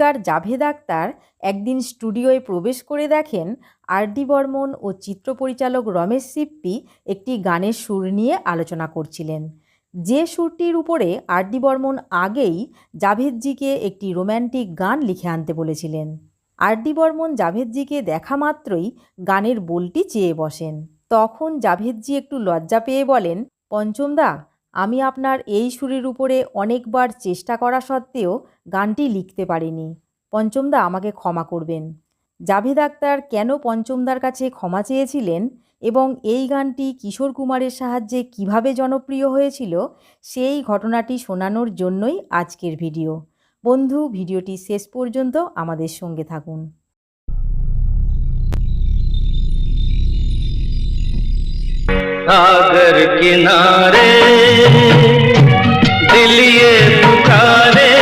গীতিকার জাভেদ আখতার একদিন স্টুডিওয় প্রবেশ করে দেখেন আর.ডি. বর্মন ও চিত্র পরিচালক রমেশ সিপ্পি একটি গানের সুর নিয়ে আলোচনা করছিলেন, যে সুরটির উপরে আর.ডি. বর্মন আগেই জাভেদজিকে একটি রোম্যান্টিক গান লিখে আনতে বলেছিলেন। আর.ডি. বর্মন জাভেদজিকে দেখা মাত্রই গানের বোলটি চেয়ে বসেন। তখন জাভেদজি একটু লজ্জা পেয়ে বলেন, পঞ্চমদা, আমি আপনার এই সুরের উপরে অনেকবার চেষ্টা করা সত্ত্বেও গানটি লিখতে পারিনি। পঞ্চমদা, আমাকে ক্ষমা করবেন। জাভেদ আখতার কেন পঞ্চমদার কাছে ক্ষমা চেয়েছিলেন এবং এই গানটি কিশোর কুমারের সাহায্যে কিভাবে জনপ্রিয় হয়েছিল, সেই ঘটনাটি শোনানোর জন্যই আজকের ভিডিও। বন্ধু, ভিডিওটি শেষ পর্যন্ত আমাদের সঙ্গে থাকুন। सागर किनारे दिल ये पुकारे।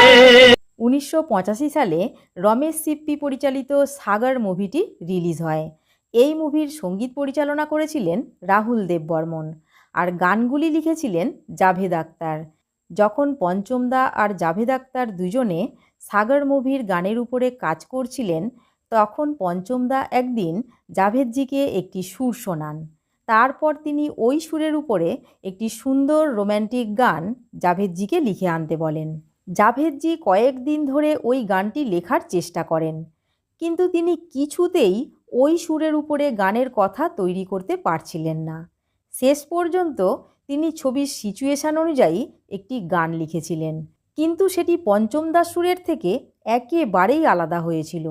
1985 সালে রমেশ সিপ্পি পরিচালিত সাগর মুভিটি রিলিজ হয়। এই মুভির সঙ্গীত পরিচালনা করেছিলেন রাহুল দেব বর্মন, আর গানগুলি লিখেছিলেন জাভেদ আখতার। যখন পঞ্চমদা আর জাভেদ আখতার দুজনে সাগর মুভির গানের উপরে কাজ করছিলেন, তখন পঞ্চমদা একদিন জাভেদজিকে একটি সুর শোনান। তারপর তিনি ওই সুরের উপরে একটি সুন্দর রোম্যান্টিক গান জাভেদজিকে লিখে আনতে বলেন। জাভেদজি কয়েকদিন ধরে ওই গানটি লেখার চেষ্টা করেন, কিন্তু তিনি কিছুতেই ওই সুরের উপরে গানের কথা তৈরি করতে পারছিলেন না। শেষ পর্যন্ত তিনি ছবির সিচুয়েশান অনুযায়ী একটি গান লিখেছিলেন, কিন্তু সেটি পঞ্চমদার সুরের থেকে একেবারেই আলাদা হয়েছিল।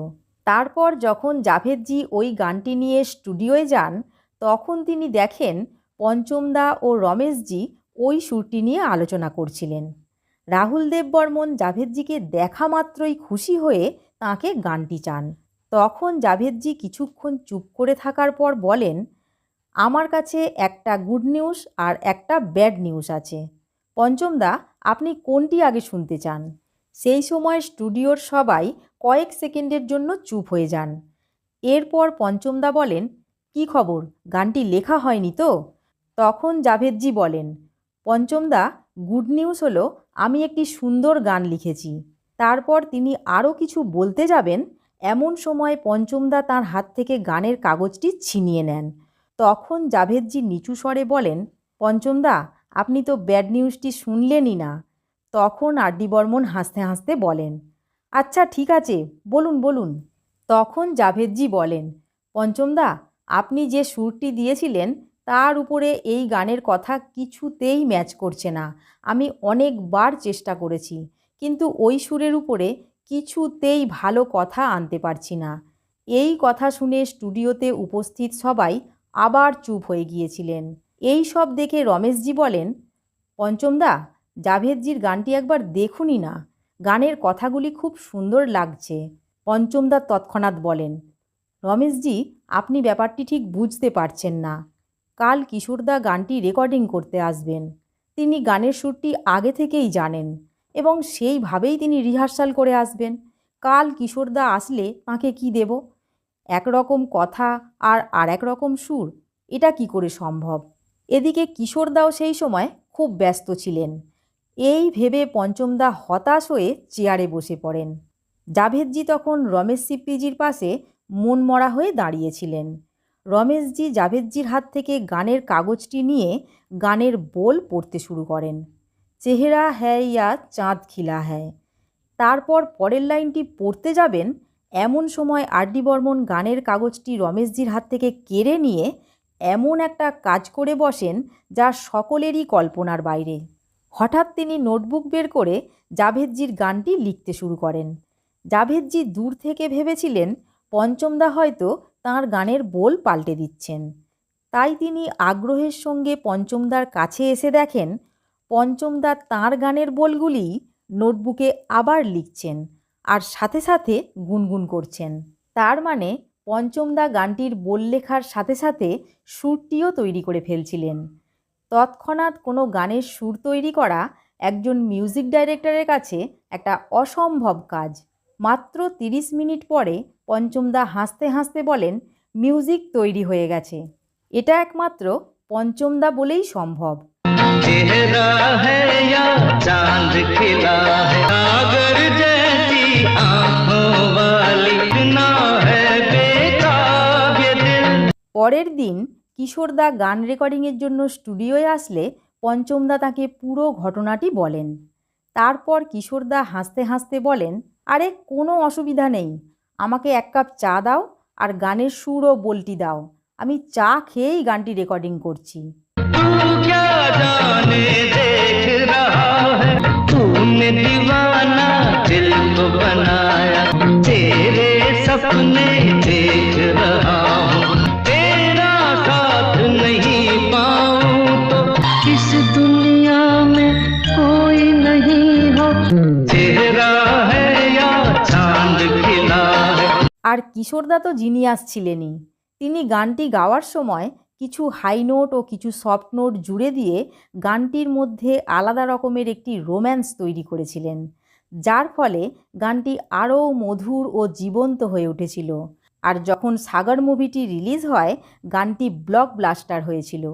তারপর যখন জাভেদজি ওই গানটি নিয়ে স্টুডিওয়ে যান, তখন তিনি দেখেন পঞ্চমদা ও রমেশজি ওই সুরটি নিয়ে আলোচনা করছিলেন। রাহুল দেব বর্মন জাভেদজিকে দেখা মাত্রই খুশি হয়ে তাঁকে গানটি চান। তখন জাভেদজি কিছুক্ষণ চুপ করে থাকার পর বলেন, আমার কাছে একটা গুড নিউজ আর একটা ব্যাড নিউজ আছে। পঞ্চমদা, আপনি কোনটি আগে শুনতে চান? সেই সময় স্টুডিওর সবাই কয়েক সেকেন্ডের জন্য চুপ হয়ে যান। এরপর পঞ্চমদা বলেন, কি খবর, গানটি লেখা হয়নি তো? তখন জাভেদজি বলেন, পঞ্চমদা, গুড নিউজ হলো আমি একটি সুন্দর গান লিখেছি। তারপর তিনি আরও কিছু বলতে যাবেন, এমন সময় পঞ্চমদা তাঁর হাত থেকে গানের কাগজটি ছিনিয়ে নেন। তখন জাভেদজি নিচু স্বরে বলেন, পঞ্চমদা, আপনি তো ব্যাড নিউজটি শুনলেনই না। তখন আর.ডি. বর্মন হাসতে হাসতে বলেন, আচ্ছা ঠিক আছে, বলুন বলুন। তখন জাভেদজি বলেন, পঞ্চমদা, আপনি যে সুরটি দিয়েছিলেন তার উপরে এই গানের কথা কিছুতেই ম্যাচ করছে না। আমি অনেকবার চেষ্টা করেছি, কিন্তু ওই সুরের উপরে কিছুতেই ভালো কথা আনতে পারছি না। এই কথা শুনে স্টুডিওতে উপস্থিত সবাই আবার চুপ হয়ে গিয়েছিলেন। এই সব দেখে রমেশজি বলেন, পঞ্চমদা, জাভেদজির গানটি একবার দেখুনই না, গানের কথাগুলি খুব সুন্দর লাগছে। পঞ্চমদা তৎক্ষণাৎ বলেন, রমেশজি, আপনি ব্যাপারটি ঠিক বুঝতে পারছেন না। কাল কিশোরদা গানটি রেকর্ডিং করতে আসবেন। তিনি গানের সুরটি আগে থেকেই জানেন এবং সেইভাবেই তিনি রিহার্সাল করে আসবেন। কাল কিশোরদা আসলে তাঁকে কি দেব? একরকম কথা আর এক রকম সুর, এটা কি করে সম্ভব? এদিকে কিশোরদাও সেই সময় খুব ব্যস্ত ছিলেন। এই ভেবে পঞ্চমদা হতাশ হয়ে চেয়ারে বসে পড়েন। জাভেদজি তখন রমেশ সিপ্পিজির পাশে মনমরা হয়ে দাঁড়িয়েছিলেন। রমেশজি জাভেদজির হাত থেকে গানের কাগজটি নিয়ে গানের বোল পড়তে শুরু করেন, চেহারা হ্যায় ইয়া চাঁদ খিলা হ্যায়। তারপর পরের লাইনটি পড়তে যাবেন, এমন সময় আর.ডি. বর্মন গানের কাগজটি রমেশজির হাত থেকে কেড়ে নিয়ে এমন একটা কাজ করে বসেন যা সকলেরই কল্পনার বাইরে। হঠাৎ তিনি নোটবুক বের করে জাভেদজির গানটি লিখতে শুরু করেন। জাভেদজি দূর থেকে ভেবেছিলেন পঞ্চমদা হয়তো তাঁর গানের বোল পাল্টে দিচ্ছেন। তাই তিনি আগ্রহের সঙ্গে পঞ্চমদার কাছে এসে দেখেন পঞ্চমদা তাঁর গানের বোলগুলি নোটবুকে আবার লিখছেন আর সাথে সাথে গুনগুন করছেন। তার মানে পঞ্চমদা গানটির বোল লেখার সাথে সাথে সুরটিও তৈরি করে ফেলছিলেন। তৎক্ষণাৎ কোনো গানের সুর তৈরি করা একজন মিউজিক ডাইরেক্টরের কাছে একটা অসম্ভব কাজ। মাত্র 30 মিনিট পরে পঞ্চমদা হাসতে হাসতে বলেন, মিউজিক তৈরি হয়ে গেছে। এটা একমাত্র পঞ্চমদা বলেই সম্ভব। चेहरा है या चांद खिला है, सागर जैसी आंखों वाली ना है बेताब ये दिल। পরের দিন কিশোরদা গান রেকর্ডিংয়ের জন্য স্টুডিওয়ে আসলে পঞ্চমদা তাকে পুরো ঘটনাটি বলেন। তারপর কিশোরদা হাসতে হাসতে বলেন, আরে কোনো অসুবিধা নেই, আমাকে 1 কাপ চা দাও আর গানের সুর ও বলটি দাও, আমি চা খেয়েই গানটি রেকর্ডিং করছি। तू क्या जाने देख रहा है, तूने दीवाना दिल को बनाया, तेरे सपने देख रहा हूँ, तेरा साथ नहीं पाऊँ तो इस दुनिया में कोई नहीं हो, चेहरा है या चांद खिला है। আর কিশোরদা তো জিনিয়াস ছিলেনই। তিনি গানটি গাওয়ার সময় কিছু হাই নোট ও কিছু সফট নোট জুড়ে দিয়ে গানটির মধ্যে আলাদা রকমের একটি রোম্যান্স তৈরি করেছিলেন, যার ফলে গানটি আরও মধুর ও জীবন্ত হয়ে উঠেছিল। আর যখন সাগর মুভিটি রিলিজ হয়, গানটি ব্লকবাস্টার হয়েছিল।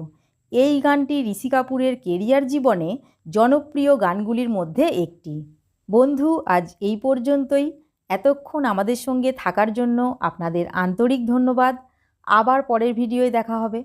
এই গানটি ঋষি কাপুরের কেরিয়ার জীবনে জনপ্রিয় গানগুলির মধ্যে একটি। বন্ধু, আজ এই পর্যন্তই। এতক্ষণ আমাদের সঙ্গে থাকার জন্য আপনাদের আন্তরিক ধন্যবাদ। আবার পরের ভিডিওয় দেখা হবে।